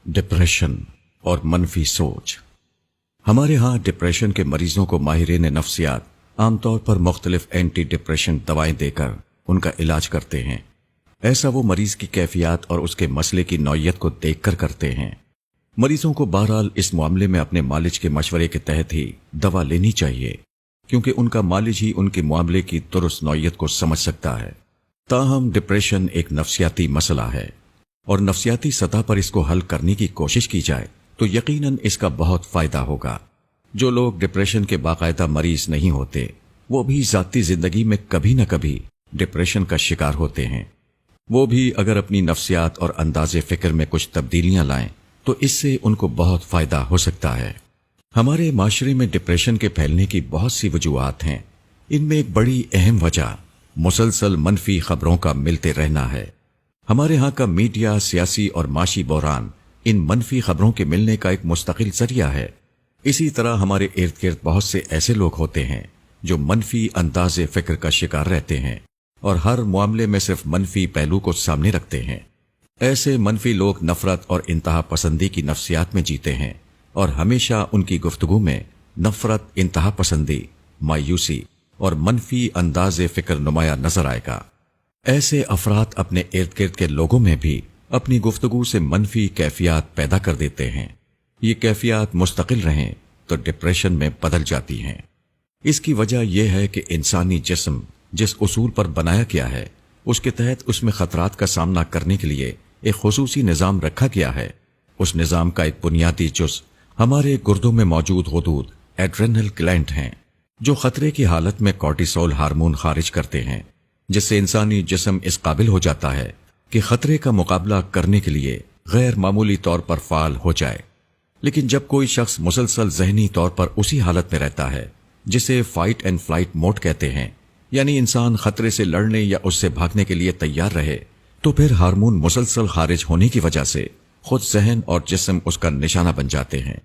Depression और मनफी सोच। हमारे यहाँ डिप्रेशन के मरीजों को माहिरीन नफ्सियात आमतौर पर मुख्तलिफ एंटी डिप्रेशन दवाएं देकर उनका इलाज करते हैं। ऐसा वो मरीज की कैफियत और उसके मसले की नौयत को देखकर करते हैं। मरीजों को बहरहाल इस मामले में अपने मालिज के मशवरे के तहत ही दवा लेनी चाहिए, क्योंकि उनका मालिज ही उनके मामले की दुरुस्त नौयत को समझ सकता है। ताहम डिप्रेशन एक नफ्सियाती मसला है और नफ्सियाती सतह पर इसको हल करने की कोशिश की जाए तो यकीनन इसका बहुत फायदा होगा। जो लोग डिप्रेशन के बाकायदा मरीज नहीं होते वो भी जाती जिंदगी में कभी न कभी डिप्रेशन का शिकार होते हैं। वो भी अगर अपनी नफ्सियात और अंदाजे फिक्र में कुछ तब्दीलियां लाएं तो इससे उनको बहुत फायदा हो सकता है। हमारे माशरे में डिप्रेशन के फैलने की बहुत सी वजूहात हैं। इनमें एक बड़ी अहम वजह मुसलसल मनफी खबरों का मिलते रहना है। हमारे यहाँ का मीडिया सियासी और माशी बहरान इन मनफी खबरों के मिलने का एक मुस्तकिल जरिया है। इसी तरह हमारे इर्द गिर्द बहुत से ऐसे लोग होते हैं जो मनफी अंदाजे फिक्र का शिकार रहते हैं और हर मामले में सिर्फ मनफी पहलू को सामने रखते हैं। ऐसे मनफी लोग नफरत और इंतहा पसंदी की नफ्सियात में जीते हैं और हमेशा उनकी गुफ्तगू में नफरत, इंतहा पसंदी, मायूसी और मनफी अंदाजे फिक्र नुमाया नजर आएगा। ऐसे अफराद अपने इर्द गिर्द के लोगों में भी अपनी गुफ्तगू से मनफी कैफियत पैदा कर देते हैं। ये कैफियत मुस्तकिल रहें तो डिप्रेशन में बदल जाती हैं। इसकी वजह यह है कि इंसानी जिस्म जिस उसूल पर बनाया गया है उसके तहत उसमें खतरात का सामना करने के लिए एक खुसूसी निज़ाम रखा गया है। उस निज़ाम का एक बुनियादी जुज़ हमारे गुर्दों में मौजूद हुदूद एड्रेनल ग्लैंड हैं, जो खतरे की हालत में कॉर्टिसोल हार्मोन खारिज करते हैं, जिससे इंसानी जिस्म इस काबिल हो जाता है कि खतरे का मुकाबला करने के लिए गैर मामूली तौर पर फाल हो जाए। लेकिन जब कोई शख्स मुसलसल जहनी तौर पर उसी हालत में रहता है जिसे फाइट एंड फ्लाइट मोड कहते हैं, यानी इंसान खतरे से लड़ने या उससे भागने के लिए तैयार रहे, तो फिर हार्मोन मुसलसल खारिज होने की वजह से खुद जहन और जिस्म उसका निशाना बन जाते हैं।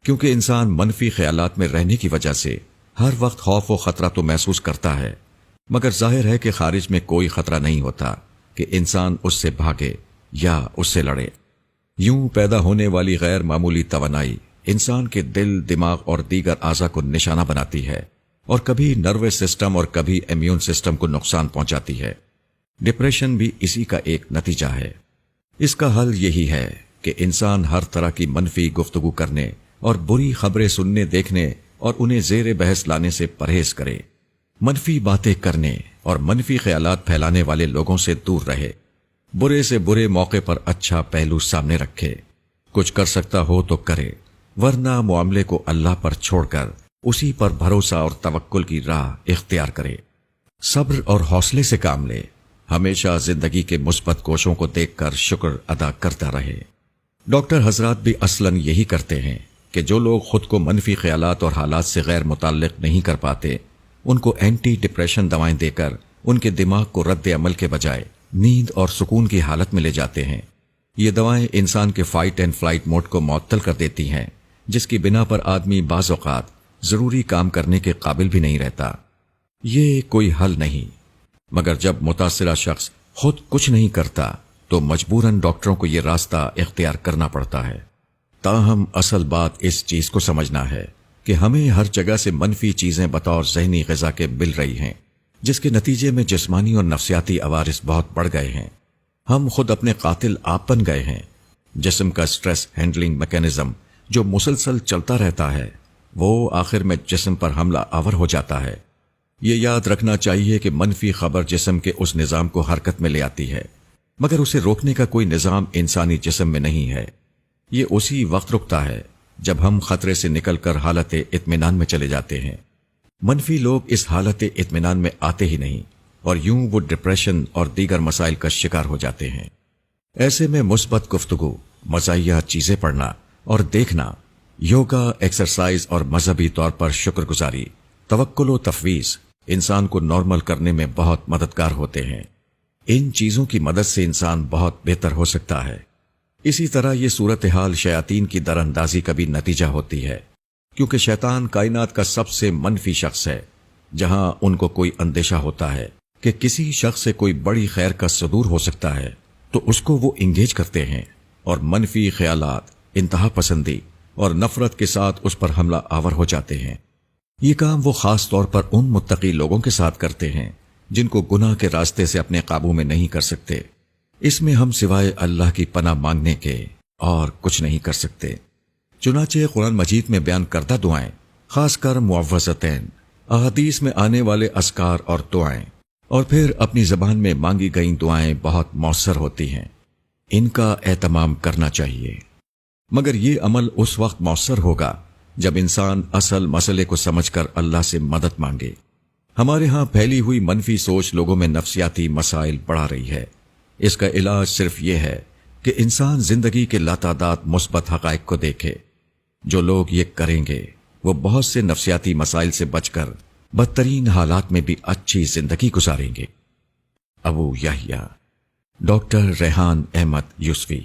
क्योंकि इंसान मनफी ख्यालात में रहने की वजह से हर वक्त खौफ व खतरा तो महसूस करता है, मगर जाहिर है कि खारिज में कोई खतरा नहीं होता कि इंसान उससे भागे या उससे लड़े। यूं पैदा होने वाली गैर मामूली तवानाई इंसान के दिल, दिमाग और दीगर आज़ा को निशाना बनाती है और कभी नर्वस सिस्टम और कभी इम्यून सिस्टम को नुकसान पहुंचाती है। डिप्रेशन भी इसी का एक नतीजा है। इसका हल यही है कि इंसान हर तरह की मनफी गुफ्तगू करने और बुरी खबरें सुनने, देखने और उन्हें ज़ेरे बहस लाने से परहेज करे। मनफी बातें करने और मनफी ख्यालात फैलाने वाले लोगों से दूर रहे। बुरे से बुरे मौके पर अच्छा पहलू सामने रखे। कुछ कर सकता हो तो करे, वरना मामले को अल्लाह पर छोड़कर उसी पर भरोसा और तवक्कुल की राह इख्तियार करे। सब्र और हौसले से काम ले। हमेशा जिंदगी के मुस्बत कोशों को देखकर शुक्र अदा करता रहे। डॉक्टर हजरात भी असलन यही करते हैं कि जो लोग खुद को मनफी ख्यालात और हालात से गैर मुताल्लिक नहीं कर पाते, उनको एंटी डिप्रेशन दवाएं देकर उनके दिमाग को रद्द अमल के बजाय नींद और सुकून की हालत में ले जाते हैं। ये दवाएं इंसान के फाइट एंड फ्लाइट मोड को मुअत्तल कर देती हैं, जिसकी बिना पर आदमी बाज़ औक़ात जरूरी काम करने के काबिल भी नहीं रहता। ये कोई हल नहीं, मगर जब मुतासिरा शख्स खुद कुछ नहीं करता तो मजबूरन डॉक्टरों को यह रास्ता इख्तियार करना पड़ता है। ताहम असल बात इस चीज को समझना है कि हमें हर जगह से मनफी चीजें बतौर ज़हनी ग़िज़ा के मिल रही हैं, जिसके नतीजे में जिस्मानी और नफ्सियाती अवारिस बहुत बढ़ गए हैं। हम खुद अपने कातिल आप बन गए हैं। जिस्म का स्ट्रेस हैंडलिंग मैकेनिज्म जो मुसलसल चलता रहता है, वो आखिर में जिस्म पर हमला आवर हो जाता है। ये याद रखना चाहिए कि मनफी खबर जिस्म के उस निज़ाम को हरकत में ले आती है, मगर उसे रोकने का कोई निज़ाम इंसानी जिस्म में नहीं है। ये उसी वक्त रुकता है जब हम खतरे से निकलकर हालत इत्मीनान में चले जाते हैं। मनफी लोग इस हालत इत्मीनान में आते ही नहीं और यूं वो डिप्रेशन और दीगर मसाइल का शिकार हो जाते हैं। ऐसे में मुस्बत गुफ्तगू, मज़ाहिया चीजें पढ़ना और देखना, योगा, एक्सरसाइज और मजहबी तौर पर शुक्रगुजारी, तवक्कुल व तफवीज इंसान को नॉर्मल करने में बहुत मददगार होते हैं। इन चीजों की मदद से इंसान बहुत बेहतर हो सकता है। इसी तरह ये सूरत हाल शयातीन की दरअंदाजी का भी नतीजा होती है, क्योंकि शैतान कायनात का सबसे मनफी शख्स है। जहां उनको कोई अंदेशा होता है कि किसी शख्स से कोई बड़ी खैर का सदूर हो सकता है, तो उसको वो इंगेज करते हैं। اور منفی خیالات، انتہا پسندی اور نفرت کے ساتھ اس پر حملہ آور ہو جاتے ہیں۔ یہ کام وہ خاص طور پر ان متقی لوگوں کے ساتھ کرتے ہیں جن کو گناہ کے راستے سے اپنے قابو میں نہیں کر سکتے۔ اس میں ہم سوائے اللہ کی پناہ مانگنے کے اور کچھ نہیں کر سکتے۔ چنانچہ قرآن مجید میں بیان کردہ دعائیں، خاص کر معوذتین، احادیث میں آنے والے اذکار اور دعائیں، اور پھر اپنی زبان میں مانگی گئیں دعائیں بہت مؤثر ہوتی ہیں۔ ان کا اہتمام کرنا چاہیے، مگر یہ عمل اس وقت مؤثر ہوگا جب انسان اصل مسئلے کو سمجھ کر اللہ سے مدد مانگے۔ ہمارے ہاں پھیلی ہوئی منفی سوچ لوگوں میں نفسیاتی مسائل بڑھا رہی ہے۔ اس کا علاج صرف یہ ہے کہ انسان زندگی کے لاتعداد مثبت حقائق کو دیکھے۔ جو لوگ یہ کریں گے وہ بہت سے نفسیاتی مسائل سے بچ کر بدترین حالات میں بھی اچھی زندگی گزاریں گے۔ ابو یحییٰ، ڈاکٹر ریحان احمد یوسفی۔